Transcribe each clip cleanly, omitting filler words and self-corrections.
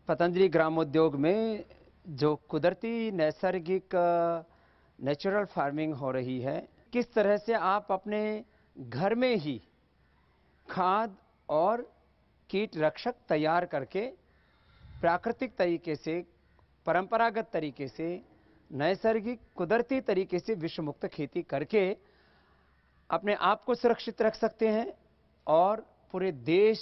पतंजलि ग्रामोद्योग में जो कुदरती नैसर्गिक नेचुरल फार्मिंग हो रही है, किस तरह से आप अपने घर में ही खाद और कीट रक्षक तैयार करके प्राकृतिक तरीके से, परंपरागत तरीके से, नैसर्गिक कुदरती तरीके से विषम मुक्त खेती करके अपने आप को सुरक्षित रख सकते हैं और पूरे देश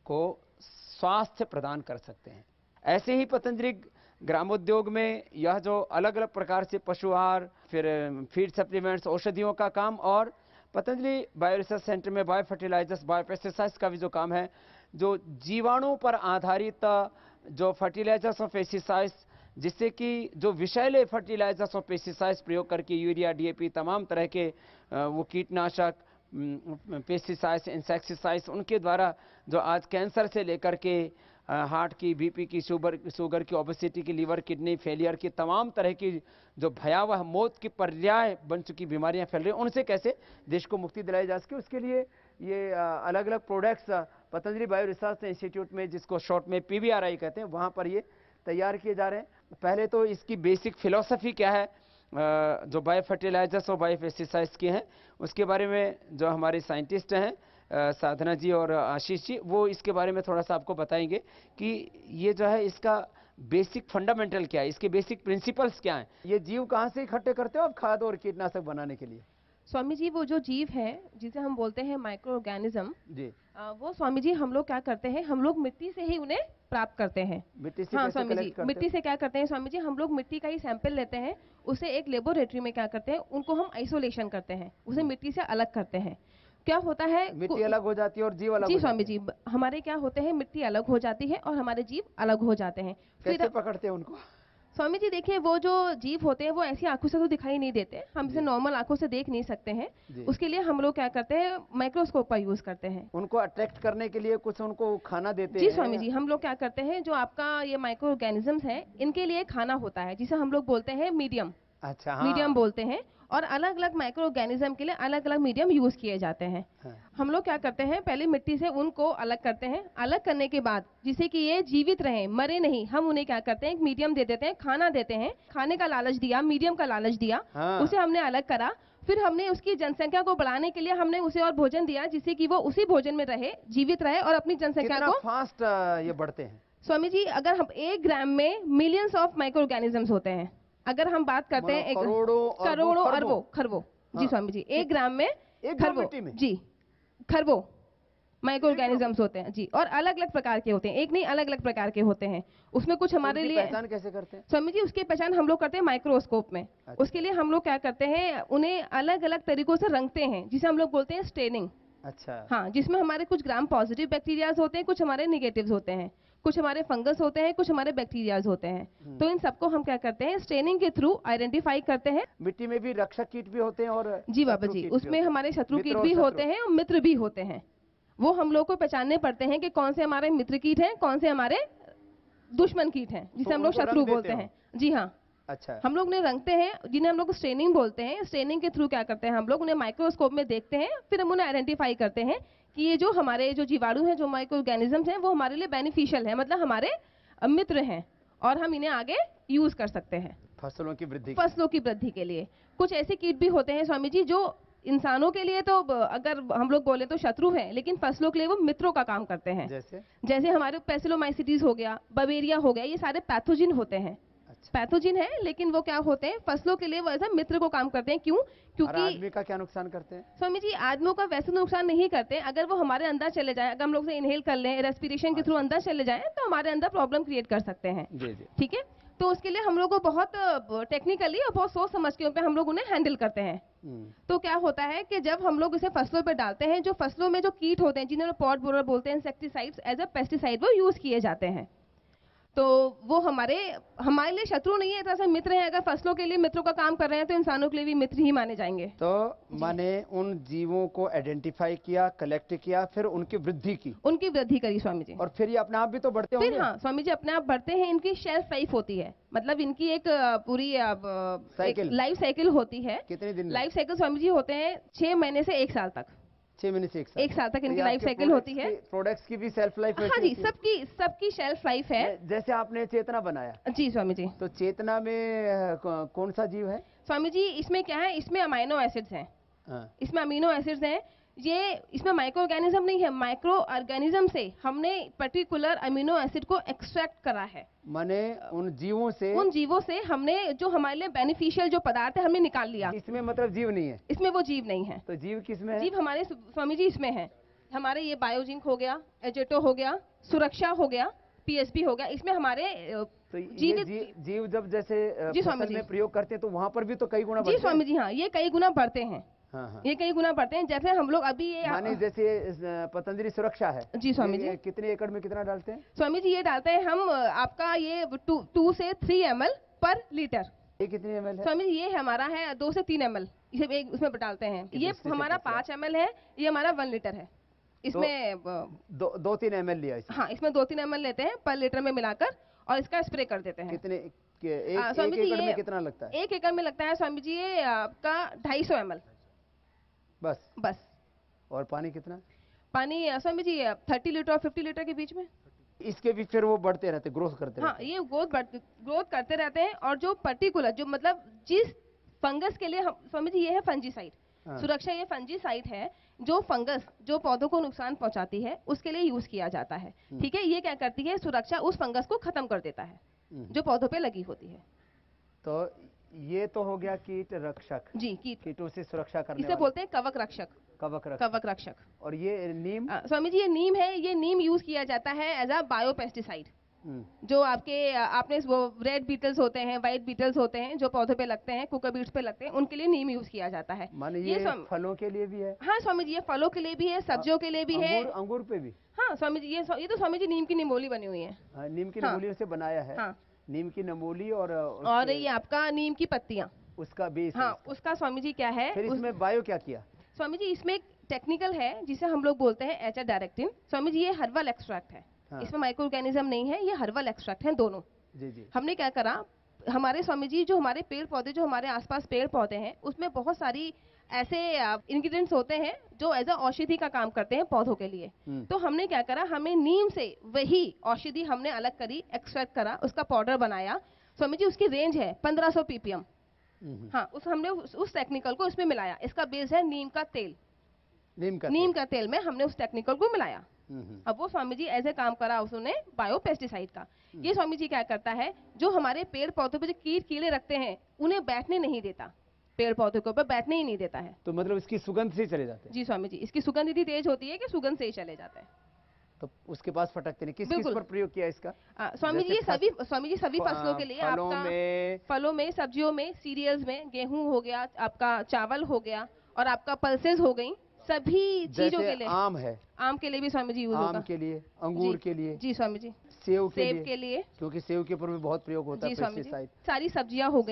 को स्वास्थ्य प्रदान कर सकते हैं। ऐसे ही पतंजलि ग्रामोद्योग में यह जो अलग अलग प्रकार से पशु आहार, फिर फीड सप्लीमेंट्स, औषधियों का काम और पतंजलि बायो रिसर्च सेंटर में बायो फर्टिलाइजर्स, बायो पेस्टिसाइड्स का भी जो काम है, जो जीवाणु पर आधारित जो फर्टिलाइजर्स और पेस्टिसाइड्स, जिससे कि जो विषैले फर्टिलाइजर्स और पेस्टिसाइड्स प्रयोग करके यूरिया, डीएपी, तमाम तरह के वो कीटनाशक, पेस्टिसाइड्स, इंसेक्टिसाइड्स, उनके द्वारा जो आज कैंसर से लेकर के हार्ट की, बीपी की, शुगर की, ओबेसिटी की, लीवर किडनी फेलियर की तमाम तरह की जो भयावह मौत की पर्याय बन चुकी बीमारियां फैल रही हैं, उनसे कैसे देश को मुक्ति दिलाई जा सके, उसके लिए ये अलग अलग products Patanjali bio research institute में, जिसको शॉर्ट में पीबीआरआई कहते हैं, वहां पर ये तैयार किए जा रहे हैं। पहले तो इसकी बेसिक फिलॉसफी क्या है जो बायो फर्टिलाइजर्स और बायो पेस्टिसाइड्स की हैं, उसके बारे में जो हमारे साइंटिस्ट हैं साधना जी और आशीष जी, वो इसके बारे में थोड़ा सा आपको बताएंगे कि ये जो है इसका बेसिक फंडामेंटल क्या है, इसके बेसिक प्रिंसिपल्स क्या हैं। ये जीव कहाँ से इकट्ठे करते हो आप खाद और कीटनाशक बनाने के लिए? स्वामी जी, वो जो जीव है जिसे हम बोलते हैं माइक्रो ऑर्गेनिज्म जी, वो स्वामी जी हम लोग क्या करते हैं, हम लोग मिट्टी से ही उन्हें प्राप्त करते हैं। मिट्टी से? हाँ कैसे स्वामी जी, collect करते मिट्टी से क्या करते हैं स्वामी जी, हम लोग मिट्टी का ही सैंपल लेते हैं, उसे एक लेबोरेटरी में क्या करते हैं, उनको हम आइसोलेशन करते हैं, उसे मिट्टी से अलग करते हैं। क्या होता है, मिट्टी अलग हो जाती है और जीव अलग जी हो स्वामी जाते जी, हमारे क्या होते हैं, मिट्टी अलग हो जाती है और हमारे जीव अलग हो जाते हैं। कैसे पकड़ते हैं उनको? स्वामी जी देखिए, वो जो जीव होते हैं वो ऐसी आंखों से तो दिखाई नहीं देते, हम इसे नॉर्मल आंखों से देख नहीं सकते हैं। उसके लिए हम लोग क्या करते हैं, माइक्रोस्कोप का यूज करते हैं। उनको अट्रैक्ट करने के लिए कुछ उनको खाना देते जी हैं? स्वामी जी, हम लोग क्या करते हैं, जो आपका ये माइक्रो ऑर्गेनिजम्स है, इनके लिए खाना होता है जिसे हम लोग बोलते हैं मीडियम। अच्छा, हाँ। मीडियम बोलते हैं, और अलग अलग माइक्रो ऑर्गेनिज्म के लिए अलग अलग मीडियम यूज किए जाते हैं। हाँ। हम लोग क्या करते हैं, पहले मिट्टी से उनको अलग करते हैं, अलग करने के बाद जिससे कि ये जीवित रहें, मरे नहीं, हम उन्हें क्या करते हैं, एक मीडियम दे देते हैं, खाना देते हैं, खाने का लालच दिया, मीडियम का लालच दिया। हाँ। उसे हमने अलग करा, फिर हमने उसकी जनसंख्या को बढ़ाने के लिए हमने उसे और भोजन दिया, जिससे कि वो उसी भोजन में रहे, जीवित रहे और अपनी जनसंख्या को। कितना फास्ट ये बढ़ते हैं स्वामी जी, अगर हम 1 ग्राम में मिलियंस ऑफ माइक्रो ऑर्गेनिजम्स होते हैं, अगर हम बात करते हैं करोड़ों अरबों खरबों। जी स्वामी जी, 1 ग्राम में खरबों, जी खरबों माइक्रो ऑर्गेनिजम्स होते हैं जी, और अलग अलग प्रकार के होते हैं, एक नहीं अलग अलग प्रकार के होते हैं। उसमें कुछ हमारे लिए पहचान कैसे करते हैं स्वामी जी, उसकी पहचान हम लोग करते हैं माइक्रोस्कोप में। उसके लिए हम लोग क्या करते हैं, उन्हें अलग अलग तरीकों से रंगते हैं, जिसे हम लोग बोलते हैं स्टेनिंग। अच्छा, हाँ, जिसमें हमारे कुछ ग्राम पॉजिटिव बैक्टीरियाज होते हैं, कुछ हमारे निगेटिव्स होते हैं, कुछ हमारे फंगस होते हैं, कुछ हमारे बैक्टीरियाज होते हैं। तो इन सबको हम क्या करते हैं, स्टेनिंग के थ्रू आइडेंटिफाई करते हैं। मिट्टी में भी रक्षक कीट भी होते हैं और जी बाबा जी, उसमें हमारे शत्रु कीट भी होते हैं और मित्र भी होते हैं। वो हम लोग को पहचानने पड़ते हैं कि कौन से हमारे मित्र कीट हैं, कौन से हमारे दुश्मन कीट हैं, जिसे हम लोग शत्रु बोलते हैं। जी हाँ, अच्छा, हम लोग उन्हें रंगते हैं, जिन्हें हम लोग स्टेनिंग बोलते हैं। स्टेनिंग के थ्रू क्या करते हैं, हम लोग उन्हें माइक्रोस्कोप में देखते हैं, फिर हम उन्हें आइडेंटिफाई करते हैं कि ये जो हमारे जो जीवाणु हैं, जो माइक्रो ऑर्गेनिजम्स हैं, वो हमारे लिए बेनिफिशियल है, मतलब हमारे मित्र हैं, और हम इन्हें आगे यूज कर सकते हैं फसलों की वृद्धि के लिए। कुछ ऐसे कीट भी होते हैं स्वामी जी, जो इंसानों के लिए तो अगर हम लोग बोले तो शत्रु हैं, लेकिन फसलों के लिए वो मित्रों का काम करते हैं। जैसे हमारे पैसिलोमाइसिटीज हो गया, बवेरिया हो गया, ये सारे पैथोजिन होते हैं। अच्छा। पैथोजिन है, लेकिन वो क्या होते हैं, फसलों के लिए वो ऐसा मित्र को काम करते हैं। क्यों? क्योंकि आदमी का क्या नुकसान करते हैं स्वामी जी? आदमियों का वैसे नुकसान नहीं करते, अगर वो हमारे अंदर चले जाए, अगर हम लोग से इनहेल कर लें, रेस्पिरेशन के थ्रू अंदर चले जाए, तो हमारे अंदर प्रॉब्लम क्रिएट कर सकते हैं। ठीक है, तो उसके लिए हम लोग को बहुत टेक्निकली और बहुत सोच समझ के हम लोग उन्हें हैंडल करते हैं। तो क्या होता है कि जब हम लोग इसे फसलों पे डालते हैं, जो फसलों में जो कीट होते हैं, जिन्हें पॉट बोरर बोलते हैं, इंसेक्टिसाइड्स एज अ पेस्टिसाइड वो यूज किए जाते हैं। तो वो हमारे लिए शत्रु नहीं है, तरह मित्र हैं। अगर फसलों के लिए मित्रों का काम कर रहे हैं, तो इंसानों के लिए भी मित्र ही माने जाएंगे। तो माने उन जीवों को आइडेंटिफाई किया, कलेक्ट किया, फिर उनकी वृद्धि करी स्वामी जी, और फिर ये अपने आप भी तो बढ़ते होंगे। हाँ स्वामी जी, अपने आप बढ़ते हैं। इनकी शेल्फ लाइफ होती है, मतलब इनकी एक पूरी लाइफ साइकिल होती है। कितने दिन लाइफ साइकिल स्वामी जी होते हैं 6 महीने से 1 साल तक। 6 महीने से 1 साल। 1 साल तक तो इनकी ये लाइफ आपके साइकिल होती है। प्रोडक्ट्स की भी सेल्फ लाइफ हाँ जी, सबकी शेल्फ लाइफ है। जैसे आपने चेतना बनाया, जी स्वामी जी। तो चेतना में कौन सा जीव है? स्वामी जी इसमें क्या है, इसमें अमाइनो एसिड्स हैं। इसमें अमीनो एसिड्स हैं। ये इसमें माइक्रो ऑर्गेनिज्म नहीं है, माइक्रो ऑर्गेनिज्म से हमने पर्टिकुलर अमीनो एसिड को एक्सट्रैक्ट करा है। माने उन जीवों से हमने जो हमारे लिए बेनिफिशियल जो पदार्थ है हमने निकाल लिया। इसमें मतलब जीव नहीं है? इसमें वो जीव नहीं है। तो जीव किसमें है? जीव हमारे स्वामी जी इसमें है। हमारे ये बायोजिंक हो गया, एजेटो हो गया, सुरक्षा हो गया, पीएसपी हो गया, इसमें हमारे तो जीव जब जैसे फसल में प्रयोग करते हैं तो वहाँ पर भी तो कई गुना बढ़ते हैं। जी स्वामी जी, हाँ ये कई गुना बढ़ते हैं। हाँ। ये कई गुना बढ़ते हैं। जैसे हम लोग अभी ये माने जैसे पतंजलि सुरक्षा है। जी स्वामी जी। कितने एकड़ में कितना डालते हैं? स्वामी जी ये डालते हैं हम आपका ये 2 से 3 ml पर लीटर। ये कितनी ml है? स्वामी जी ये हमारा है 2 से 3 ml, इसे उसमें डालते हैं। ये हमारा 5 ml है, ये हमारा 1 लीटर है। इसमें 2-3 ml लिया इसमें। हाँ, इसमें 2-3 ml लेते हैं पर लीटर में मिलाकर और इसका स्प्रे कर देते हैं। कितने एक एकड़ में कितना लगता है? 1 एकड़ में लगता है स्वामी जी ये आपका 250 ml बस। और पानी कितना? पानी स्वामी जी 30 लीटर और 50 लीटर के बीच में। इसके भी फिर वो बढ़ते रहते, ग्रोथ करते रहते। हाँ, ये ग्रोथ करते रहते हैं। और जो पर्टिकुलर जो मतलब जिस फंगस के लिए स्वामी जी ये है फंजीसाइड। सुरक्षा ये फंजीसाइड है जो फंगस जो पौधों को नुकसान पहुंचाती है उसके लिए यूज किया जाता है। ठीक है, ये क्या करती है, सुरक्षा उस फंगस को खत्म कर देता है जो पौधों पे लगी होती है। तो ये तो हो गया कीट रक्षक। जी, कीटों से सुरक्षा करने इसे बोलते हैं कवक रक्षक। कवक रक्षक। और ये नीम? स्वामी जी ये नीम है। ये नीम यूज किया जाता है एज अ बायोपेस्टिसाइड। जो आपने वो रेड बीटल्स होते हैं, व्हाइट बीटल्स होते हैं जो पौधों पे लगते हैं, कुकर बीट्स पे लगते हैं, उनके लिए नीम यूज किया जाता है। माने ये फलों के लिए भी है? हाँ स्वामी जी, ये फलों के लिए भी है, सब्जियों के लिए भी है, अंगूर पे भी। हाँ स्वामी जी, ये तो स्वामी जी नीम की निमोली बनी हुई है। नीम की निमोली से बनाया है। हाँ। नीम की नमोली और ये आपका नीम की पत्तियां, उसका बेस। हाँ, उसका स्वामी जी क्या है। फिर इसमें बायो क्या किया? स्वामी जी इसमें एक टेक्निकल है जिसे हम लोग बोलते हैं एचआर डायरेक्टिन। स्वामी जी ये हर्बल एक्सट्रैक्ट है। हाँ। इसमें माइक्रो ऑर्गेनिज्म नहीं है, ये हर्बल एक्सट्रैक्ट है दोनों। जी। हमने क्या करा, हमारे स्वामी जी जो हमारे पेड़ पौधे, जो हमारे आसपास पेड़ पौधे हैं उसमें बहुत सारी ऐसे इंग्रेडिएंट्स होते हैं जो एज अ औषधि का काम करते हैं पौधों के लिए। तो हमने क्या करा, हमें नीम से वही औषधि हमने अलग करी, एक्सट्रैक्ट करा, उसका पाउडर बनाया। स्वामी जी उसकी रेंज है 1500 ppm। हाँ, हमने उस टेक्निकल को उसमें मिलाया। इसका बेस है नीम का तेल। नीम का तेल में हमने उस टेक्निकल को मिलाया। अब वो स्वामी जी ऐसे काम करा उसने बायोपेस्टिसाइड का। ये स्वामी जी क्या करता है, जो हमारे पेड़ पौधों पे जो कीड़े रखते हैं उन्हें बैठने नहीं देता, पेड़ पौधों के ऊपर बैठने ही नहीं देता है। तो मतलब इसकी सुगंध से चले जाते हैं? जी स्वामी जी, इसकी सुगंध इतनी तेज होती है कि सुगंध से ही चले जाते हैं। तो उसके पास फटकते नहीं। किस पर प्रयोग किया इसका? स्वामी जी सभी फसलों के लिए, आपका फलों में, सब्जियों में, सीरियल्स में, गेहूं हो गया, आपका चावल हो गया और आपका पल्सेस हो गई, सभी चीजों के लिए। आम है, आम के लिए भी स्वामी जी यूज होगा। आम के लिए, अंगूर के लिए। जी स्वामी जी। सेब के लिए, क्योंकि सेब के ऊपर भी बहुत प्रयोग होता है पेस्टिसाइड। सारी सब्जियां हो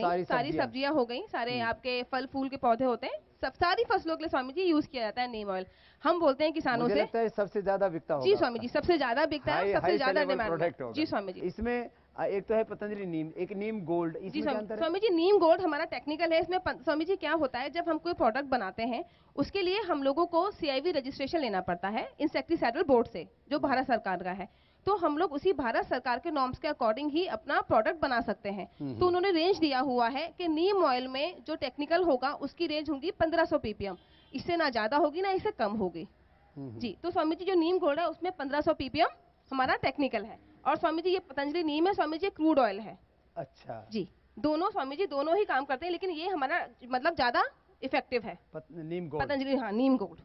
गई, सारे आपके फल फूल के पौधे होते हैं, सारी फसलों के लिए स्वामी जी यूज किया जाता है नीम ऑयल। हम बोलते हैं किसानों से, लगता है सबसे ज्यादा बिकता होगा। जी स्वामी जी, सबसे ज्यादा बिकता है, सबसे ज्यादा डिमांड। जी स्वामी जी। इसमें एक तो है पतंजलि नीम, एक नीम गोल्ड। जी स्वामी जी, नीम गोल्ड हमारा टेक्निकल है। इसमें स्वामी जी क्या होता है, जब हम कोई प्रोडक्ट बनाते हैं उसके लिए हम लोगों को CIV रजिस्ट्रेशन लेना पड़ता है इंसेक्टिसाइडल बोर्ड से, जो भारत सरकार का है। तो हम लोग उसी भारत सरकार के नॉर्म्स के अकॉर्डिंग ही अपना प्रोडक्ट बना सकते हैं। तो उन्होंने रेंज दिया हुआ है कि नीम ऑयल में जो टेक्निकल होगा उसकी रेंज होगी 1500 ppm। इससे ना ज्यादा होगी ना इससे कम होगी। जी, तो स्वामी जी जो नीम गोल्ड है उसमें 1500 ppm हमारा टेक्निकल है। और स्वामी जी ये पतंजलि नीम है, स्वामी जी क्रूड ऑयल है। अच्छा जी, दोनों स्वामी जी दोनों ही काम करते हैं, लेकिन ये हमारा मतलब ज्यादा इफेक्टिव है नीम गोल्ड, पतंजलि। हाँ, नीम गोल्ड।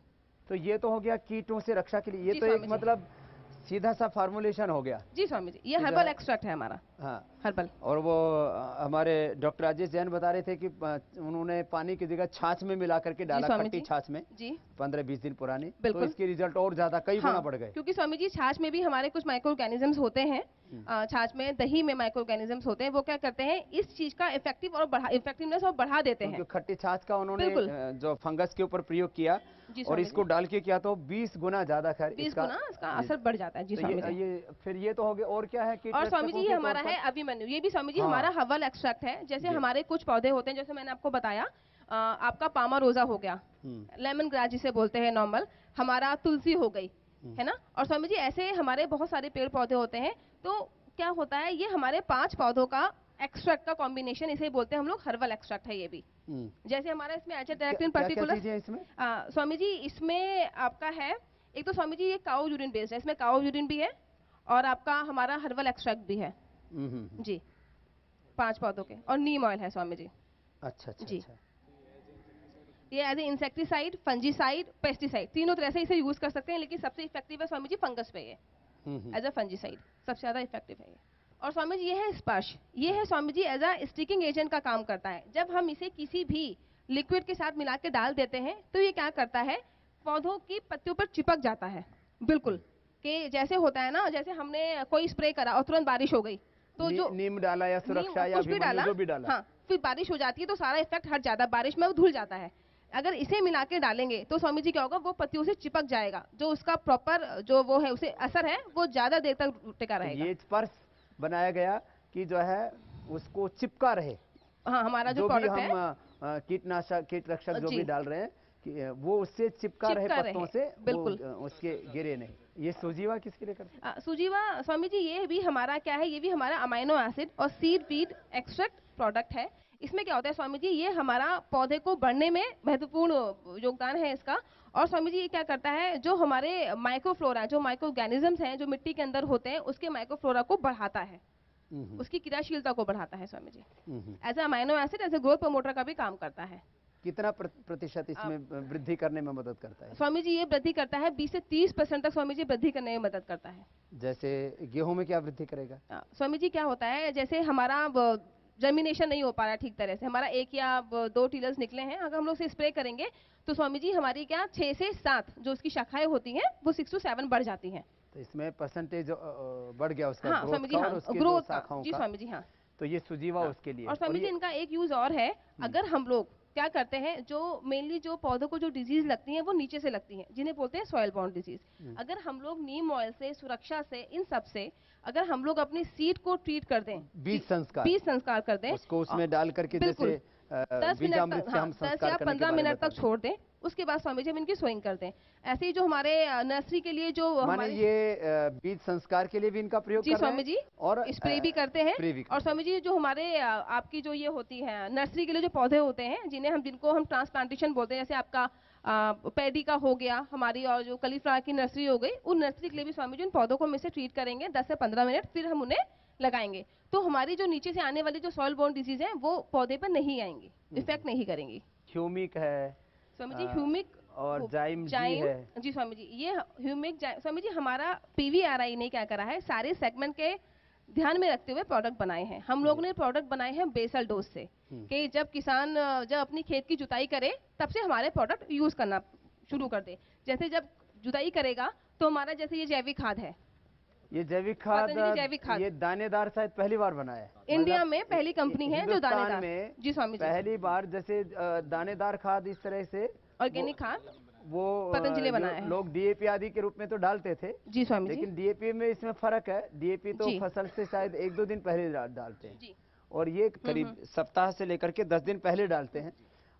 तो ये तो हो गया कीटों से रक्षा के लिए। ये तो एक मतलब सीधा सा फार्मूलेशन हो गया। जी स्वामी जी, ये हर्बल एक्सट्रैक्ट है हमारा। हाँ, हर्बल। और वो हमारे डॉक्टर राजेश जैन बता रहे थे कि उन्होंने पानी की जगह छाछ में मिला करके डाला, खट्टी छाछ में। जी, 15-20 दिन पुरानी। तो इसके रिजल्ट और ज्यादा कई गुना बढ़ गए। क्योंकि स्वामी जी छाछ में भी हमारे कुछ माइक्रो ऑर्गेनिजम्स होते हैं। छाछ में, दही में माइक्रो ऑर्गेनिजम्स होते हैं। वो क्या करते हैं, इस चीज का इफेक्टिवनेस और बढ़ा देते हैं। खट्टी छाछ का उन्होंने जो फंगस के ऊपर प्रयोग किया और इसको डाल के किया तो 20 गुना ज्यादा खैर 20 गुना इसका असर बढ़ जाता है। जी स्वामी जी। फिर ये तो हो गया। और क्या है? और स्वामी जी ये हमारा है अभिमन्यु। ये भी स्वामी जी हमारा हर्बल एक्सट्रैक्ट है। जैसे हमारे कुछ पौधे होते हैं, जैसे मैंने आपको बताया, आपका पामा रोजा हो गया, लेमन ग्रास जिसे बोलते हैं नॉर्मल, हमारा तुलसी हो गई, है ना। और स्वामी जी ऐसे हमारे बहुत सारे पेड़ पौधे होते हैं। तो क्या होता है, ये हमारे 5 पौधों का एक्सट्रैक्ट का कॉम्बिनेशन, इसे बोलते हैं हम लोग हर्बल एक्सट्रैक्ट है ये भी। जैसे हमारा इसमें एचेटेरेक्टिन पर्टिकुलर, स्वामी जी इसमें आपका है, एक तो स्वामी जी ये काऊ यूरिन बेस्ड है, इसमें काऊ यूरिन भी है और आपका हमारा हर्बल एक्सट्रैक्ट भी है जी, 5 पौधों के, और नीम ऑयल है स्वामी जी। अच्छा जी। ये as a insecticide, fungicide, pesticide, तीनों तरह से इसे यूज कर सकते हैं, लेकिन सबसे इफेक्टिव है स्वामी जी फंगस पे ये, एज अ फंजीसाइड सबसे ज्यादा इफेक्टिव है ये। और स्वामी जी ये है स्पर्श, ये है स्वामी जी एज अ स्टिकिंग एजेंट का काम करता है। जब हम इसे किसी भी लिक्विड के साथ मिला के डाल देते हैं तो ये क्या करता है, पौधों की पत्तियों पर चिपक जाता है, बिल्कुल कि जैसे होता है ना, जैसे हमने कोई स्प्रे करा और तुरंत बारिश हो गई, तो जो नीम डाला या सुरक्षा या अभिमन्यु जो भी डाला, हाँ, फिर बारिश हो जाती है तो सारा इफेक्ट हट जाता है, बारिश में वो धुल जाता है। अगर इसे मिला के डालेंगे तो स्वामी जी क्या होगा, वो पत्तियों से चिपक जाएगा, जो उसका प्रॉपर जो वो है उसे असर है वो ज्यादा देर तक टिका रहेगा। ये स्पर्श बनाया गया कि जो है उसको चिपका रहे। हाँ, हमारा जो प्रोडक्ट है, हम कीटनाशक कीटरक्षक जो भी डाल रहे हैं कि वो उससे चिपका रहे पत्तों से, बिल्कुल उसके गिरे नहीं। ये सुजीवा किसके लिए करते हैं? सुजीवा स्वामी जी ये भी हमारा क्या है, ये भी हमारा अमाइनो एसिड और सीड बीड एक्सट्रैक्ट प्रोडक्ट है। इसमें क्या होता है स्वामी जी, ये हमारा पौधे को बढ़ने में महत्वपूर्ण योगदान है इसका। और स्वामी जी ये क्या करता है, जो हमारे माइक्रोफ्लोरा, जो माइक्रो ऑर्गेनिजम्स हैं जो मिट्टी के अंदर होते हैं, उसके माइक्रोफ्लोरा को बढ़ाता है, उसकी क्रियाशीलता को बढ़ाता है Swami ji. As a amino acid, as a growth promoter का भी काम करता है। कितना प्रतिशत इसमें वृद्धि करने में मदद करता है? स्वामी जी ये वृद्धि करता है 20 से 30% तक स्वामी जी वृद्धि करने में मदद करता है। जैसे गेहूं में क्या वृद्धि करेगा? स्वामी जी क्या होता है, जैसे हमारा जर्मिनेशन नहीं हो पा रहा है ठीक तरह से, हमारा 1 या 2 टीलर्स निकले हैं, अगर हम लोग से स्प्रे करेंगे तो स्वामी जी हमारी क्या 6 से 7 जो उसकी शाखाएं होती हैं वो 6 to 7 बढ़ जाती हैं। तो इसमें परसेंटेज बढ़ गया उसका, हाँ, स्वामी जी, हाँ, ग्रोथ शाखाओं का। स्वामी जी हाँ, तो ये सुजीवा उसके लिए। और स्वामी जी इनका एक यूज और है, अगर हम लोग क्या करते हैं, जो मेनली जो पौधों को जो डिजीज लगती है वो नीचे से लगती है, जिन्हें बोलते हैं सॉइल बॉर्न डिजीज। अगर हम लोग नीम ऑयल से, सुरक्षा से, इन सब से अगर हम लोग अपनी सीड को ट्रीट कर दें, बीज संस्कार कर दें, उसको उसमें डाल करके जैसे 10 मिनट तक, 10 या 15 मिनट तक छोड़ दें, उसके बाद स्वामी जी हम इनकी सोइंग कर दें। ऐसे ही जो हमारे नर्सरी के लिए जो हमारे ये बीज संस्कार के लिए भी इनका प्रयोग जी स्वामी जी, और स्प्रे भी करते हैं। और स्वामी जी जो हमारे आपकी जो ये होती है नर्सरी के लिए जो पौधे होते हैं, जिनको हम ट्रांसप्लांटेशन बोलते हैं, जैसे आपका पैडी का हो गया हमारी, और जो कलीफ्लावर की नर्सरी हो गई, उन नर्सरी के लिए भी स्वामी जी उन पौधों को हम इसे ट्रीट करेंगे 10 से 15 मिनट, फिर हम उन्हें लगाएंगे, तो हमारी जो नीचे से आने वाली जो सॉइल बोर्न डिजीज है वो पौधे पर नहीं आएंगी, इफेक्ट नहीं करेंगी। ह्यूमिक है स्वामी जी, ह्यूमिक और जाइम है जी स्वामी जी। ये ह्यूमिक स्वामी जी हमारा पीवीआरआई ने क्या करा है, सारे सेगमेंट के ध्यान में रखते हुए प्रोडक्ट बनाए हैं। हम लोग ने प्रोडक्ट बनाए हैं बेसल डोज से, कि जब किसान जब अपनी खेत की जुताई करे तब से हमारे प्रोडक्ट यूज करना शुरू कर दे। जैसे जब जुताई करेगा तो हमारा जैसे ये जैविक खाद है, ये जैविक खाद ये दानेदार शायद पहली बार बना है इंडिया में, पहली कंपनी है जो दानेदार में जी स्वामी जी पहली बार जैसे दानेदार खाद इस तरह से ऑर्गेनिक खाद वो पतंजलि बनाया है। लोग डीएपी आदि के रूप में तो डालते थे जी स्वामी जी, लेकिन डीएपी में इसमें फर्क है। डीएपी तो फसल से शायद 1-2 दिन पहले डालते हैं जी, और ये करीब सप्ताह से लेकर के 10 दिन पहले डालते हैं।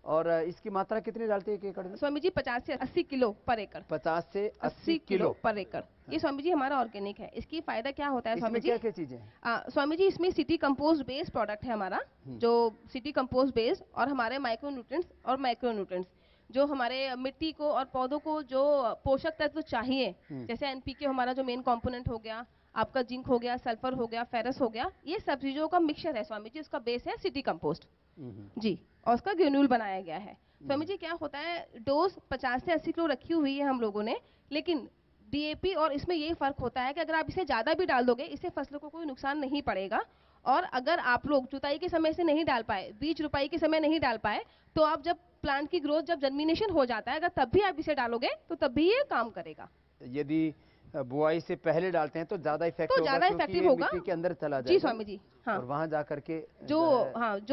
और इसकी मात्रा कितनी डालते हैं एक एकड़ में? स्वामी जी 50 से 80 किलो पर एकड़। 50 से 80 किलो पर एकड़। ये स्वामी जी हमारा ऑर्गेनिक है। इसकी फायदा क्या होता है स्वामी जी? क्या क्या चीजें हैं स्वामी जी? इसमें सिटी कंपोस्ट बेस्ड प्रोडक्ट है हमारा, जो सिटी कंपोस्ट बेस्ड, और हमारे माइक्रो न्यूट्रिएंट्स और मैक्रो न्यूट्रिएंट्स जो हमारे मिट्टी को और पौधों को जो पोषक तत्व चाहिए, जैसे एनपीके हमारा जो मेन कंपोनेंट हो गया, आपका जिंक हो गया, सल्फर हो गया, फेरस हो गया, ये सब चीजों का मिक्सचर है स्वामी जी। इसका बेस है सिटी कंपोस्ट जी, और उसका ग्रेन्यूल बनाया गया है। स्वामी जी क्या होता है, डोज 50 से 80 किलो रखी हुई है हम लोगों ने, लेकिन डीएपी और इसमें यही फर्क होता है कि अगर आप इसे ज्यादा भी डाल दोगे इससे फसलों को कोई नुकसान नहीं पड़ेगा। और अगर आप लोग जुताई के समय से नहीं डाल पाए, बीज रुपाई के समय नहीं डाल पाए, तो आप जब प्लांट की ग्रोथ, जब जर्मिनेशन हो जाता है, अगर तब भी आप इसे डालोगे तो तब भी ये काम करेगा। यदि बुआई से पहले डालते हैं तो ज्यादा इफेक्टिव होगा, मिट्टी के अंदर चला जाएगा। जी स्वामी जी, हाँ, और वहां जाकर के जो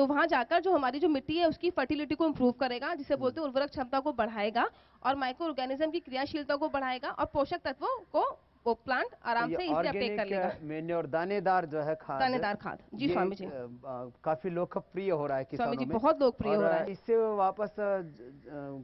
वहां जाकर जो हमारी जो मिट्टी है उसकी फर्टिलिटी को इम्प्रूव करेगा, जिसे बोलते हैं उर्वरक क्षमता को बढ़ाएगा, और माइक्रो ऑर्गेनिज्म की क्रियाशीलता को बढ़ाएगा, और पोषक तत्वों को वो प्लांट आराम से इसे अपटेक कर लेगा। मैन्योर दानेदार जो है खाद, दानेदार खाद, जी स्वामी जी, काफी लोकप्रिय हो रहा है किसानों में। स्वामी जी बहुत लोकप्रिय हो रहा है। इससे वापस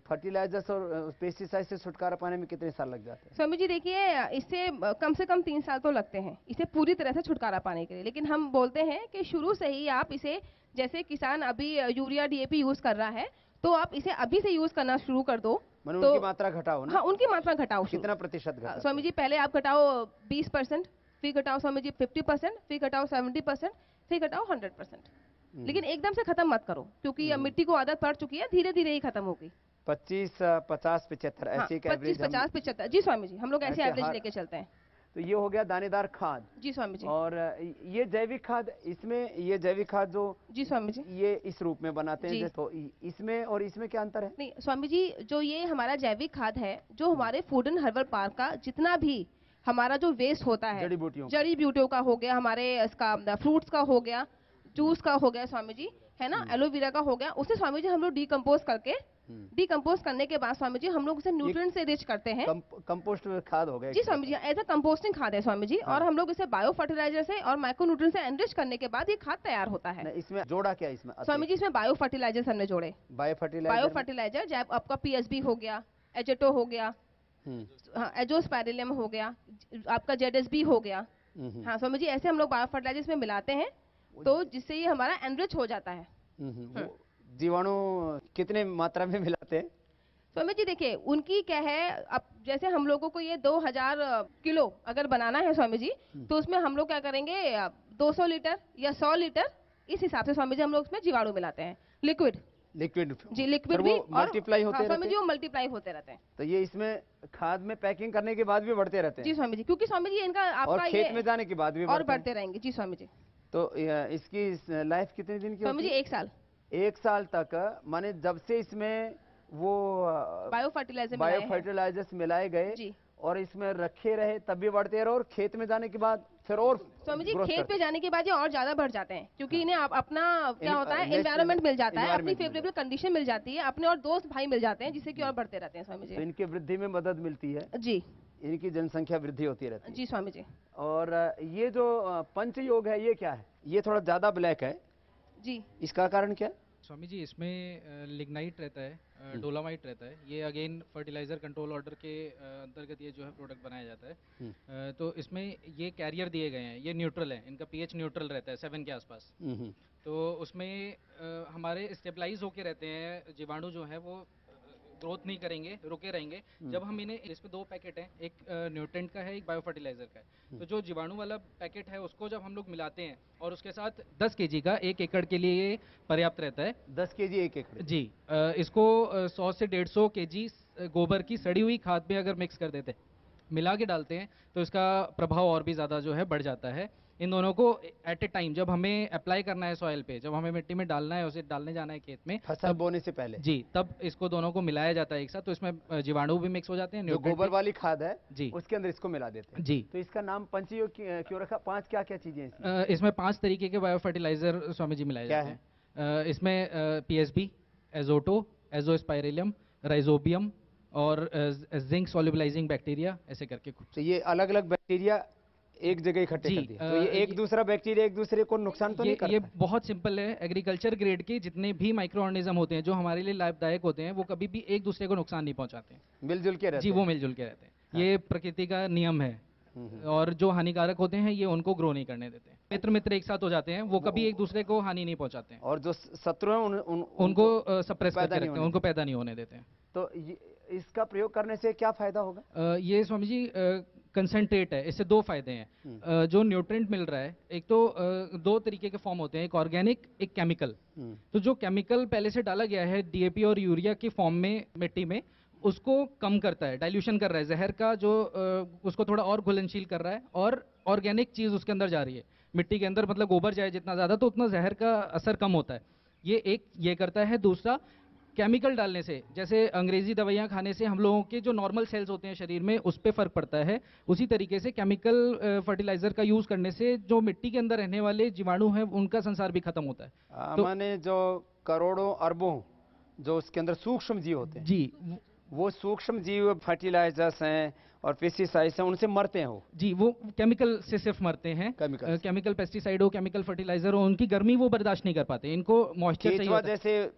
फर्टिलाइजर्स और पेस्टिसाइड से छुटकारा पाने में कितने साल लग जाते हैं? स्वामी जी देखिए, इससे कम से कम 3 साल तो लगते हैं इसे पूरी तरह से छुटकारा पाने के लिए। लेकिन हम बोलते हैं कि शुरू से ही आप इसे, जैसे किसान अभी यूरिया डीएपी यूज कर रहा है, तो आप इसे अभी से यूज करना शुरू कर दो। तो उनकी मात्रा घटाओ ना। हाँ, उनकी मात्रा घटाओ। कितना प्रतिशत घटाओ? स्वामी जी पहले आप घटाओ 20%, फिर घटाओ स्वामी जी 50%, फिर घटाओ 70%, फिर घटाओ 100%। लेकिन एकदम से खत्म मत करो, क्योंकि अब मिट्टी को आदत पड़ चुकी है, धीरे धीरे ही खत्म होगी। 25, 50, 75 ऐसे एक एवरेज? 25, 50, 75, जी स्वामी जी, हम लोग ऐसे एवरेज लेके चलते हैं। तो ये हो गया दानेदार खाद। जी स्वामी जी। और ये जैविक खाद, इसमें ये जैविक खाद जो, जी स्वामी जी, ये इस रूप में बनाते हैं, तो इसमें और इसमें क्या अंतर है? नहीं स्वामी जी, जो ये हमारा जैविक खाद है, जो हमारे फूड एंड हर्बल पार्क का जितना भी हमारा जो वेस्ट होता है, जड़ी बूटियों का हो गया, हमारे इसका फ्रूट्स का हो गया, जूस का हो गया स्वामी जी, है ना, एलोवेरा का हो गया, उसे स्वामी जी हम लोग डिकम्पोज करके, डिकम्पोज करने के बाद स्वामी जी हम लोग उसे न्यूट्रिएंट से रिच करते हैं। कंपोस्ट खाद हो गया जी स्वामी जी, एज अ कंपोस्टिंग खाद है स्वामी जी। और हम लोग इसे बायो फर्टिलाइजर से और माइक्रो न्यूट्रिएंट से एनरिच करने के बाद ये खाद तैयार होता है। इसमें जोड़ा क्या इसमें स्वामी जी? इसमें बायो फर्टिलाइजर हमने जोड़े। बायो फर्टिलाइजर जब आपका पीएसबी हो गया, एजेटो हो गया, हाँ, एजोस्पाइरिलम हो गया, आपका जेडएसबी हो गया, हाँ स्वामी जी, ऐसे हम लोग बायो फर्टिलाइजर में मिलाते हैं, तो जिससे ये हमारा एनरिच हो जाता है। जीवाणु कितने मात्रा में मिलाते हैं स्वामी जी? देखिए, उनकी क्या है, अब जैसे हम लोगों को ये 2000 किलो अगर बनाना है स्वामी जी, तो उसमें हम लोग क्या करेंगे, 200 लीटर या 100 लीटर, इस हिसाब से स्वामी जी हम लोग उसमें जीवाणु मिलाते हैं। लिक्विड जी, लिक्विड भी मल्टीप्लाई होते हैं स्वामी जी, वो मल्टीप्लाई होते रहते हैं। तो ये इसमें खाद में पैकिंग करने के बाद भी बढ़ते रहते हैं? जी स्वामी जी, क्योंकि स्वामी जी इनका आपका और खेत में जाने के बाद भी और बढ़ते रहेंगे। जी स्वामी जी। तो इसकी लाइफ कितने दिन की स्वामी जी? 1 साल। 1 साल तक, माने जब से इसमें वो बायो फर्टिलाइजर्स मिलाए गए और इसमें रखे रहे, तब भी बढ़ते रहे, और खेत में जाने के बाद फिर और स्वामी जी खेत में जाने के बाद ये और ज्यादा बढ़ जाते हैं, क्योंकि इन्हें अपना क्या होता है, एनवायरनमेंट मिल जाता है, अपनी फेवरेबल कंडीशन मिल जाती है, अपने और दोस्त भाई मिल जाते हैं, जिससे कि और बढ़ते रहते हैं स्वामी जी। तो इनकी वृद्धि में मदद मिलती है जी, इनकी जनसंख्या वृद्धि होती रहती है। जी स्वामी जी। और ये जो पंच योग है, ये क्या है? ये थोड़ा ज्यादा ब्लैक है जी, इसका कारण क्या है? स्वामी जी, इसमें लिग्नाइट रहता है, डोलामाइट रहता है। ये अगेन फर्टिलाइजर कंट्रोल ऑर्डर के अंतर्गत ये जो है प्रोडक्ट बनाया जाता है। तो इसमें ये कैरियर दिए गए हैं, ये न्यूट्रल है, इनका पीएच न्यूट्रल रहता है 7 के आसपास। तो उसमें हमारे स्टेबलाइज होके रहते हैं, जीवाणु जो है वो ग्रोथ नहीं करेंगे, रुके रहेंगे। जब हम इन्हें, इसमें 2 पैकेट हैं, एक न्यूट्रेंट का है, एक बायो फर्टिलाइजर का है। तो जो जीवाणु वाला पैकेट है उसको जब हम लोग मिलाते हैं, और उसके साथ 10 केजी का 1 एकड़ के लिए ये पर्याप्त रहता है। 10 केजी 1 एकड़? जी। इसको 100 से 150 केजी गोबर की सड़ी हुई खाद में अगर मिक्स कर देते हैं, मिला के डालते हैं, तो इसका प्रभाव और भी ज़्यादा जो है बढ़ जाता है। इन दोनों को एट ए टाइम, जब हमें अप्लाई करना है सॉइल पे, जब हमें मिट्टी में डालना है, उसे डालने जाना है खेत में, फसल बोने से पहले, जी, तब इसको दोनों को मिलाया जाता है एक साथ। तो इसमें जीवाणु भी मिक्स हो जाते हैं, जो गोबर वाली खाद है जी, उसके अंदर इसको मिला देते हैं। जी। तो इसका नाम पंचयोग क्यों रखा? 5 क्या क्या चीजें इसमें? इसमें 5 तरीके के बायो फर्टिलाइजर स्वामी जी मिलाए जाते हैं। इसमें पीएसबी, एजोटो, एजोस्पाइरिलम, राइजोबियम और जिंक सोल्युबलाइजिंग बैक्टीरिया, ऐसे करके कुछ। तो ये अलग अलग बैक्टीरिया एक जगह इकट्ठे कर दिए, तो ये एक दूसरा बैक्टीरिया एक दूसरे को नुकसान तो नहीं करता? ये बहुत सिंपल है। एग्रीकल्चर ग्रेड के जितने भी माइक्रो ऑर्गेनिज्म होते हैं जो हमारे लिए लाभदायक होते हैं, वो कभी भी एक दूसरे को नुकसान नहीं पहुंचाते हैं, मिलजुल के रहते हैं। जी, वो मिलजुल के रहते हैं। ये प्रकृति का नियम है। और जो हानिकारक होते हैं ये उनको ग्रो नहीं करने देते हैं। मित्र मित्र एक साथ हो जाते हैं, वो कभी एक दूसरे को हानि नहीं पहुंचाते हैं, और जो शत्रु हैं उनको सप्रेस करके रखते हैं, उनको पैदा नहीं होने देते हैं। तो इसका प्रयोग करने से क्या फायदा होगा? ये स्वामी जी कंसंट्रेट है, इससे 2 फायदे हैं। जो न्यूट्रिएंट मिल रहा है, एक तो 2 तरीके के फॉर्म होते हैं, एक ऑर्गेनिक, एक केमिकल। तो जो केमिकल पहले से डाला गया है डीएपी और यूरिया की फॉर्म में मिट्टी में, उसको कम करता है, डाइल्यूशन कर रहा है जहर का, जो उसको थोड़ा और घुलनशील कर रहा है, और ऑर्गेनिक चीज उसके अंदर जा रही है मिट्टी के अंदर, मतलब गोबर जाए जितना ज्यादा तो उतना जहर का असर कम होता है। ये करता है। दूसरा, केमिकल डालने से, जैसे अंग्रेजी दवाइयाँ खाने से हम लोगों के जो नॉर्मल सेल्स होते हैं शरीर में, उस पर फर्क पड़ता है। उसी तरीके से केमिकल फर्टिलाइजर का यूज करने से जो मिट्टी के अंदर रहने वाले जीवाणु हैं उनका संसार भी खत्म होता है। तो माने जो करोड़ों अरबों जो उसके अंदर सूक्ष्म जीव होते हैं, जी, वो सूक्ष्म जीव फर्टिलाइजर्स हैं और पेस्टिसाइड्स हैं, उनसे मरते हैं वो। जी, वो केमिकल से सिर्फ मरते हैं। केमिकल पेस्टिसाइड हो, केमिकल फर्टिलाइजर हो, उनकी गर्मी वो बर्दाश्त नहीं कर पाते, इनको मॉइस्चर चाहिए होता है। जैसे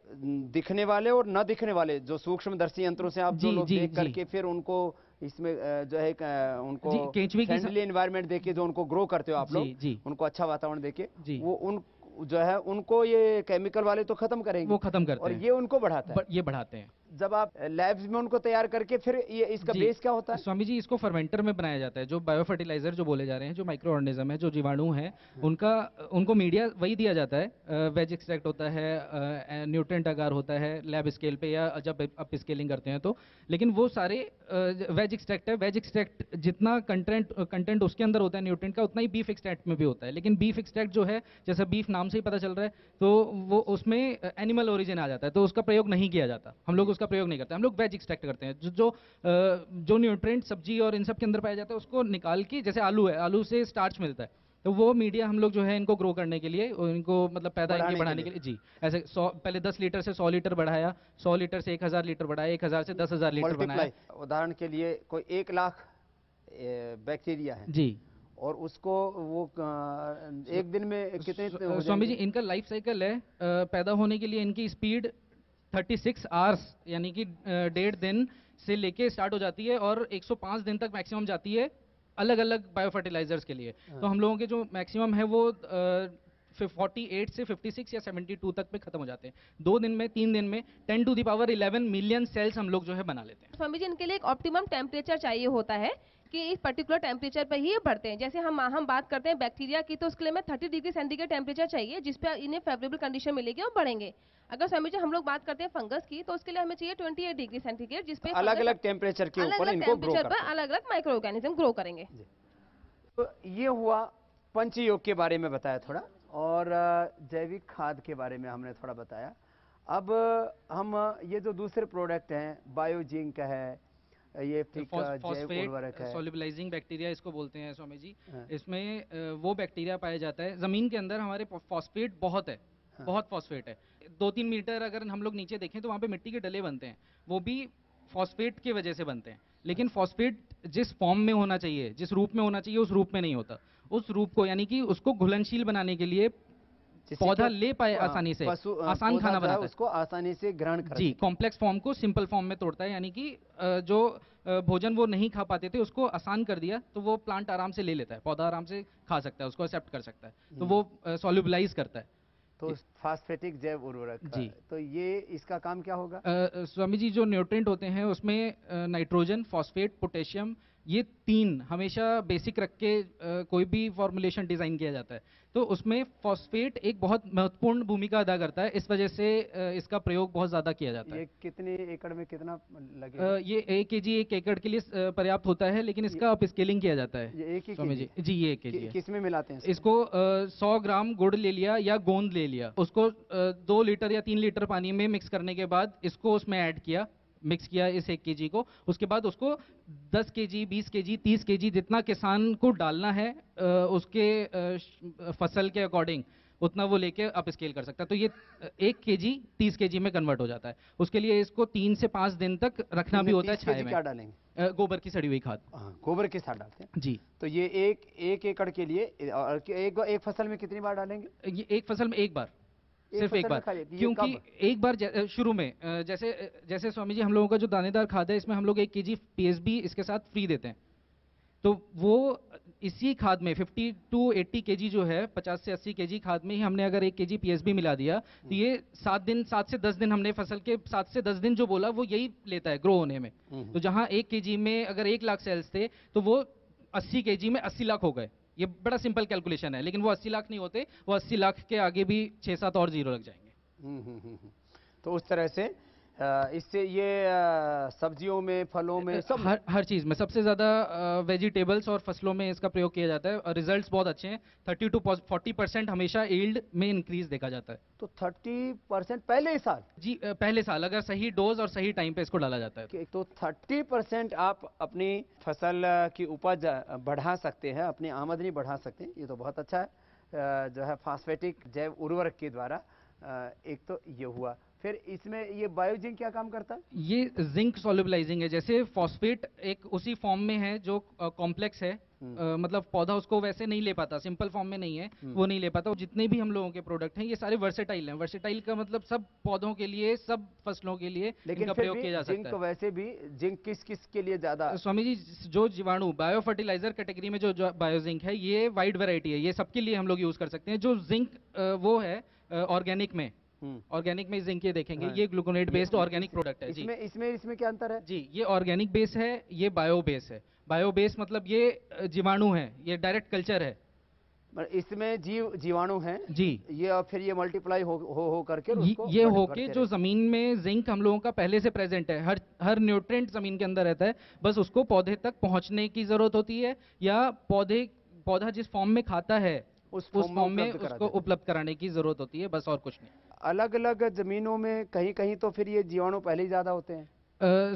दिखने वाले और न दिखने वाले जो सूक्ष्मदर्शी यंत्रों से आप जो लोग देख करके फिर उनको इसमें जो है उनको फ्रेंडली एनवायरनमेंट देके जो उनको ग्रो करते हो आप लोग, उनको अच्छा वातावरण देके, वो उन जो है उनको ये केमिकल वाले तो खत्म करेंगे, वो खत्म करते और हैं, ये उनको बढ़ाता है, ये बढ़ाते हैं। जब आप लैब्स में उनको तैयार करके फिर ये इसका बेस क्या होता है? स्वामी जी, इसको फर्मेंटर में बनाया जाता है। जो बायो फर्टिलाइजर जो बोले जा रहे हैं, जो माइक्रो ऑर्गेनिज्म है, जो जीवाणु हैं, उनको मीडिया वही दिया जाता है। वेज एक्सट्रैक्ट होता है, न्यूट्रिएंट अगार होता है लैब स्केल पे या जब अप स्केलिंग करते हैं तो। लेकिन वो सारे वेज एक्सट्रैक्ट है। वेज एक्सट्रैक्ट जितना कंटेंट उसके अंदर होता है न्यूट्रिएंट का, उतना ही बीफ एक्सट्रैक्ट में भी होता है। लेकिन बीफ एक्सट्रैक्ट जो है, जैसा बीफ नाम से ही पता चल रहा है, तो वो उसमें एनिमल ओरिजिन आ जाता है, तो उसका प्रयोग नहीं किया जाता। हम लोग उसका प्रयोग नहीं करते, हम लोग वेज एक्सट्रैक्ट करते हैं। जो न्यूट्रिएंट सब्जी और इन सब के अंदर पाया जाता है, उसको निकाल के, जैसे आलू है, आलू से स्टार्च मिलता है, तो वो मीडिया हम लोग जो है इनको ग्रो करने के लिए, इनको मतलब बढ़ाने के लिए जी, ऐसे 100 पहले 10 लीटर से 100 लीटर बढ़ाया, 100 लीटर से 1000 लीटर बढ़ाया, 1000 से 10,000 लीटर बनाया। उदाहरण के लिए कोई 1 लाख बैक्टीरिया है जी, और उसको वो एक दिन में कितने स्वामी जी, इनका लाइफ साइकिल है, पैदा होने के लिए इनकी स्पीड 36 आवर्स यानी कि 1.5 दिन से लेके स्टार्ट हो जाती है और 105 दिन तक मैक्सिमम जाती है अलग अलग बायो फर्टिलाइजर्स के लिए। तो हम लोगों के जो मैक्सिमम है वो 48 से 56 या 72 तक पे खत्म हो जाते हैं। 2 दिन में, 3 दिन में 10⁻11 मिलियन सेल्स हम लोग जो है बना लेते हैं। स्वामी जी, इनके लिए एक ऑप्टिमम टेम्परेचर चाहिए होता है कि इस पर्टिकुलर टेम्परेचर पर ही ये बढ़ते हैं। जैसे हम बात करते हैं बैक्टीरिया की, तो उसके लिए हमें 30 डिग्री सेंटीग्रेड टेम्परेचर चाहिए जिस पे इन्हें फेवरेबल कंडीशन मिलेगी और बढ़ेंगे। अगर स्वामी जी हम लोग बात करते हैं फंगस की, तो उसके लिए हमें चाहिए 28 डिग्री सेंटीग्रेड, जिस पे अलग अलग टेम्परेचर के ऊपर इनको ग्रो करते हैं, अलग अलग माइक्रो ऑर्गेनिज्म ग्रो करेंगे। तो ये हुआ पंचयोग के बारे में बताया थोड़ा, और जैविक खाद के बारे में हमने थोड़ा बताया। अब हम ये जो दूसरे प्रोडक्ट हैं, बायोजिंक है, ये फॉस्फेट सोल्युबलाइजिंग बैक्टीरिया इसको बोलते हैं स्वामी जी। इसमें वो बैक्टीरिया पाया जाता है, जमीन के अंदर हमारे फॉस्फेट बहुत है, बहुत फॉस्फेट है। 2-3 मीटर अगर हम लोग नीचे देखें तो वहाँ पे मिट्टी के डले बनते हैं, वो भी फॉस्फेट की वजह से बनते हैं। लेकिन फॉस्फेट जिस फॉर्म में होना चाहिए, जिस रूप में होना चाहिए, उस रूप में नहीं होता। उस रूप को यानी कि उसको घुलनशील बनाने के लिए पौधा ले पाए आसानी से, आसान खाना बनाता है, उसको आसानी से ग्रहण कर जी, कॉम्प्लेक्स फॉर्म को सिंपल फॉर्म में तोड़ता है। यानी कि जो भोजन वो नहीं खा पाते थे उसको आसान कर दिया, तो वो प्लांट आराम से ले लेता है, पौधा आराम से खा सकता है, उसको एक्सेप्ट कर सकता है, तो वो सॉल्युबलाइज करता है। तो फास्फेटिक जैव उर्वरक जी, तो ये इसका काम क्या होगा? स्वामी जी, जो न्यूट्रिएंट होते हैं उसमें नाइट्रोजन, फॉस्फेट, पोटेशियम, ये 3 हमेशा बेसिक रख के कोई भी फॉर्मुलेशन डिजाइन किया जाता है। तो उसमें फॉस्फेट एक बहुत महत्वपूर्ण भूमिका अदा करता है, इस वजह से इसका प्रयोग बहुत ज्यादा किया जाता है। ये कितने एकड़ में कितना लगेगा? ये 1 kg 1 एकड़ के लिए पर्याप्त होता है, लेकिन इसका अप स्केलिंग किया जाता है। ये 1 स्वामी जी, जी ये 1 kg। किस में मिलाते हैं इसको? 100 ग्राम गुड़ ले लिया या गोंद ले लिया, उसको 2 लीटर या 3 लीटर पानी में मिक्स करने के बाद इसको उसमें ऐड किया, मिक्स किया इस 1 kg को। उसके बाद उसको 10 kg, 20 kg, 30 kg जितना किसान को डालना है उसके फसल के अकॉर्डिंग, उतना वो लेके अप स्केल कर सकता है। तो ये 1 kg 30 kg में कन्वर्ट हो जाता है। उसके लिए इसको 3 से 5 दिन तक रखना भी होता है छाया में। क्या डालेंगे? गोबर की सड़ी हुई खाद। गोबर के साथ डालते हैं जी। तो ये एक एकड़ के लिए एक फसल में कितनी बार डालेंगे? ये एक फसल में एक बार, सिर्फ एक बार, क्योंकि एक बार शुरू में जैसे स्वामी जी हम लोगों का जो दानेदार खाद है, इसमें हम लोग 1 kg पीएसबी इसके साथ फ्री देते हैं। तो वो इसी खाद में 50 to 80 kg जो है, 50 से 80 kg खाद में ही हमने अगर 1 kg पीएसबी मिला दिया, तो ये 7 से 10 दिन, हमने फसल के 7 से 10 दिन जो बोला वो यही लेता है ग्रो होने में। तो जहां 1 kg में अगर 1 लाख सेल्स थे, तो वो 80 kg में 80 लाख हो गए। ये बड़ा सिंपल कैलकुलेशन है, लेकिन वो 80 लाख नहीं होते, वो 80 लाख के आगे भी 6-7 और जीरो लग जाएंगे। तो उस तरह से इससे ये सब्जियों में, फलों में, सब हर चीज में, सबसे ज्यादा वेजिटेबल्स और फसलों में इसका प्रयोग किया जाता है और रिजल्ट्स बहुत अच्छे हैं। 30 to 40% हमेशा यील्ड में इंक्रीज देखा जाता है। तो 30% पहले ही साल? जी, पहले साल, अगर सही डोज और सही टाइम पे इसको डाला जाता है। तो 30% आप अपनी फसल की उपज बढ़ा सकते हैं, अपनी आमदनी बढ़ा सकते हैं। ये तो बहुत अच्छा है जो है फास्फेटिक जैव उर्वरक के द्वारा। एक तो ये हुआ। फिर इसमें ये बायोजिंक क्या काम करता है? ये जिंक सॉल्युबलाइजिंग है। जैसे फॉस्फेट एक उसी फॉर्म में है जो कॉम्प्लेक्स है, मतलब पौधा उसको वैसे नहीं ले पाता, सिंपल फॉर्म में नहीं है, वो नहीं ले पाता। और जितने भी हम लोगों के प्रोडक्ट हैं ये सारे वर्सेटाइल हैं। वर्सेटाइल का मतलब सब पौधों के लिए, सब फसलों के लिए लेकिन इनका फिर प्रयोग भी किया जा जिंक सकता है। वैसे भी जिंक किस किस के लिए ज्यादा? स्वामी जी, जो जीवाणु बायो फर्टिलाइजर कैटेगरी में जो बायोजिंक है, ये वाइड वैरायटी है, ये सबके लिए हम लोग यूज कर सकते हैं। जो जिंक वो है ऑर्गेनिक में, ऑर्गेनिक में जिंक ये देखेंगे, हाँ। ये ग्लूकोनेट बेस्ड ऑर्गेनिक प्रोडक्ट है जी। इसमें क्या अंतर है? जी, ये ऑर्गेनिक बेस है, ये बायो बेस है। बायो बेस मतलब ये जीवाणु है, ये डायरेक्ट कल्चर है। इसमें जीवाणु हैं जी, ये, और फिर ये मल्टीप्लाई हो करके ये होके जो जमीन में जिंक हम लोगों का पहले से प्रेजेंट है, हर न्यूट्रिएंट जमीन के अंदर रहता है, बस उसको पौधे तक पहुंचने की जरूरत होती है, या पौधा जिस फॉर्म में खाता है उस फॉर्म में उसको उपलब्ध कराने की जरूरत होती है, बस और कुछ नहीं। अलग अलग जमीनों में कहीं कहीं तो फिर ये जीवाणु पहले ही ज्यादा होते हैं,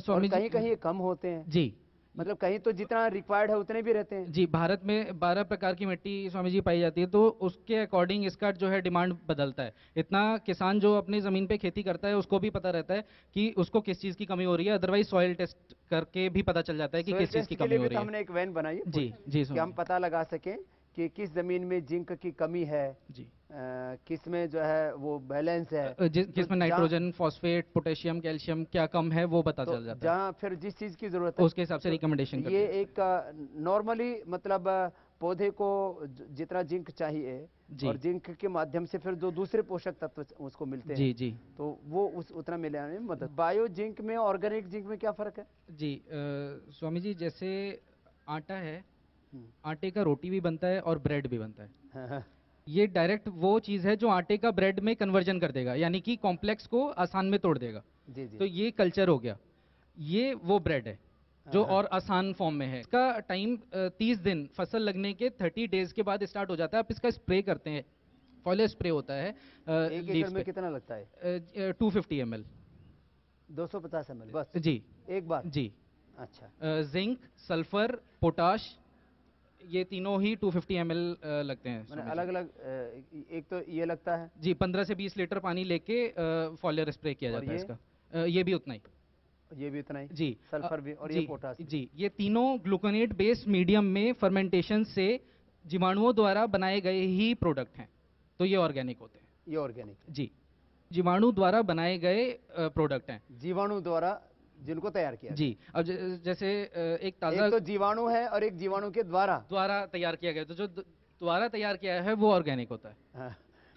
और कहीं कहीं कम होते हैं। जी, मतलब कहीं तो जितना रिक्वायर्ड है उतने भी रहते हैं। जी, भारत में 12 प्रकार की मिट्टी स्वामी जी पाई जाती है, तो उसके अकॉर्डिंग इसका जो है डिमांड बदलता है। इतना किसान जो अपनी ज़मीन पे खेती करता है उसको भी पता रहता है कि उसको किस चीज़ की कमी हो रही है, अदरवाइज सॉइल टेस्ट करके भी पता चल जाता है कि किस चीज़ की कमी हो रही है। हमने एक वैन बनाई है जी जी, कि हम पता लगा सकें कि किस जमीन में जिंक की कमी है जी, किस में जो है वो बैलेंस है, किसमें नाइट्रोजन, फॉस्फेट, पोटेशियम, कैल्शियम क्या कम है वो पता चल जाता है। जहाँ फिर जिस चीज की जरूरत है उसके हिसाब से रिकमेंडेशन ये एक नॉर्मली मतलब पौधे को जितना जिंक चाहिए, और जिंक के माध्यम से फिर जो दूसरे पोषक तत्व उसको मिलते हैं, जी जी, तो वो उतना मिलाने में मदद। बायो जिंक में ऑर्गेनिक जिंक में क्या फर्क है? जी स्वामी जी, जैसे आटा है, आटे का रोटी भी बनता है और ब्रेड भी बनता है। ये डायरेक्ट वो चीज़ है जो आटे का ब्रेड में कन्वर्जन कर देगा, यानी कि कॉम्प्लेक्स को आसान में तोड़ देगा। जी जी। तो ये कल्चर हो गया, ये वो ब्रेड है जो और आसान फॉर्म में है। इसका टाइम 30 दिन, फसल लगने के 30 डेज के बाद स्टार्ट हो जाता है। आप इसका स्प्रे करते हैं, फॉलियर स्प्रे होता है। एक एकड़ में कितना लगता है? 250 ml, 250 ml बस जी, एक बार? जी। अच्छा। जिंक, सल्फर, पोटाश, ये तीनों ही 250 ml लगते हैं। अलग अलग एक तो ये लगता है जी, 15 से 20 लीटर पानी लेके फॉलियर स्प्रे किया जाता है इसका। ये भी उतना ही, ये भी उतना ही जी। सल्फर भी, और ये पोटाश जी, ये तीनों ग्लूकोनेट बेस्ड मीडियम में फर्मेंटेशन से जीवाणुओं द्वारा बनाए गए ही प्रोडक्ट हैं, तो ये ऑर्गेनिक होते हैं। ये ऑर्गेनिक जी, जीवाणु द्वारा बनाए गए प्रोडक्ट हैं, जीवाणु द्वारा जिनको तैयार किया जी। अब जैसे एक ताज़ा, एक तो जीवाणु है और एक जीवाणु के द्वारा तैयार किया गया, तो जो द्वारा तैयार किया है वो ऑर्गेनिक होता है। हाँ,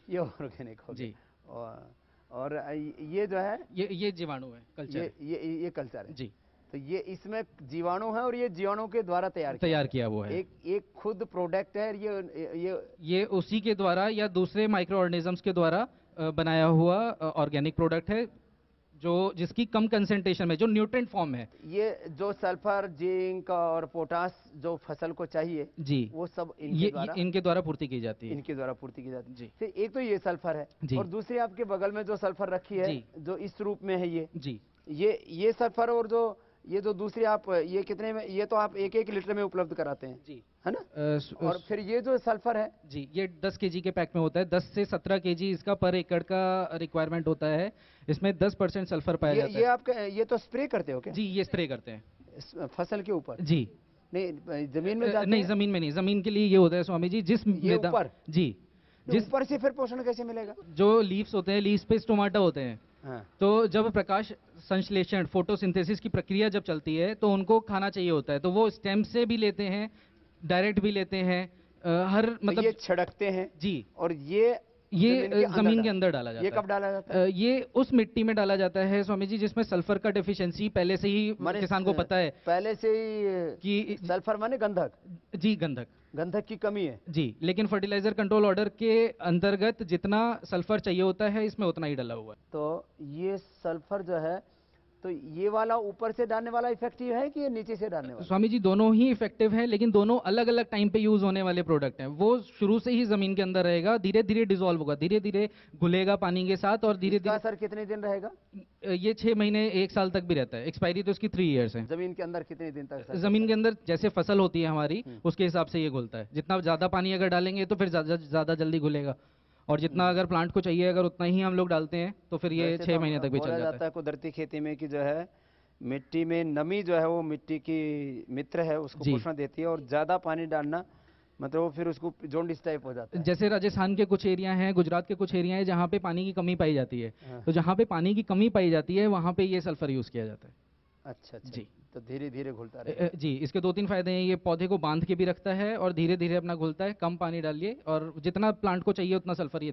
ये ऑर्गेनिक हो जी। और ये जो है ये जीवाणु है, कल्चर, ये कल्चर है जी। तो ये इसमें जीवाणु है और ये जीवाणु के द्वारा तैयार किया वो है। एक खुद प्रोडक्ट है, ये उसी के द्वारा या दूसरे माइक्रो ऑर्गेनिजम्स के द्वारा बनाया हुआ ऑर्गेनिक प्रोडक्ट है, जिसकी कम कंसेंट्रेशन में, जो न्यूट्रिएंट फॉर्म है। ये जो सल्फर, जिंक और पोटाश जो फसल को चाहिए, जी, वो सब इनके द्वारा पूर्ति की जाती है। इनके द्वारा पूर्ति की जाती है जी। फिर एक तो ये सल्फर है, और दूसरी आपके बगल में जो सल्फर रखी है, जो इस रूप में है, जी, ये सल्फर, और ये जो दूसरी आप ये कितने में, ये तो आप 1-1 लीटर में उपलब्ध कराते हैं, जी, है ना? और फिर ये जो सल्फर है, जी, ये 10 kg के पैक में होता है। 10 से 17 kg इसका पर एकड़ का रिक्वायरमेंट होता है। इसमें 10% सल्फर पाया जाता है। ये आपका ये तो स्प्रे करते हो क्या? जी, ये स्प्रे करते हैं फसल के ऊपर? जी, नहीं जमीन में जाते नहीं, जमीन में नहीं, जमीन के लिए ये होता है स्वामी जी, जिस ऊपर, जी, जिस ऊपर से फिर पोषण कैसे मिलेगा? जो लीव्स होते हैं, लीव्स पे स्टोमाटा होते हैं। हाँ। तो जब प्रकाश संश्लेषण, फोटोसिंथेसिस की प्रक्रिया जब चलती है तो उनको खाना चाहिए होता है, तो वो स्टेम से भी लेते हैं, डायरेक्ट भी लेते हैं, हर मतलब ये छिड़कते हैं जी, और ये जमीन के अंदर डाला जाता है। ये कब डाला जाता है? ये उस मिट्टी में डाला जाता है स्वामी जी जिसमें सल्फर का डेफिशिएंसी पहले से ही किसान को पता है, पहले से ही कि सल्फर माने गंधक। जी, गंधक की कमी है जी, लेकिन फर्टिलाइजर कंट्रोल ऑर्डर के अंतर्गत जितना सल्फर चाहिए होता है इसमें उतना ही डाला हुआ है। तो ये सल्फर जो है, तो ये वाला ऊपर से डालने वाला इफेक्टिव है कि ये नीचे से डालने वाला? स्वामी जी, दोनों ही इफेक्टिव हैं, लेकिन दोनों अलग अलग टाइम पे यूज होने वाले प्रोडक्ट हैं। वो शुरू से ही जमीन के अंदर रहेगा, धीरे धीरे डिसॉल्व होगा, धीरे धीरे घुलेगा पानी के साथ, और धीरे धीरे। सर कितने दिन रहेगा? ये 6 महीने 1 साल तक भी रहता है। एक्सपायरी तो इसकी 3 years है। जमीन के अंदर कितने दिन तक? जमीन के अंदर जैसे फसल होती है हमारी, उसके हिसाब से ये घुलता है। जितना ज्यादा पानी अगर डालेंगे तो फिर ज्यादा जल्दी घुलेगा, और जितना अगर प्लांट को चाहिए अगर उतना ही हम लोग डालते हैं तो फिर ये वैसे 6 तो महीने तक भी बोला चल जाता जाता है कुदरती खेती में कि जो है मिट्टी में नमी जो है वो मिट्टी की मित्र है, उसको जी। पोषण देती है, और ज्यादा पानी डालना मतलब वो फिर उसको जोंडिस टाइप हो जाता है। है। जैसे राजस्थान के कुछ एरिया हैं, गुजरात के कुछ एरिया हैं जहाँ पे पानी की कमी पाई जाती है, हाँ। तो जहाँ पे पानी की कमी पाई जाती है वहाँ पे ये सल्फर यूज़ किया जाता है। अच्छा अच्छा। जी। तो धीरे धीरे घुलता रहेगा। जी, इसके 2-3 फायदे हैं, ये पौधे को बांध के भी रखता है और धीरे धीरे अपना घुलता है, कम पानी डालिए और जितना प्लांट को चाहिए उतना सल्फर ये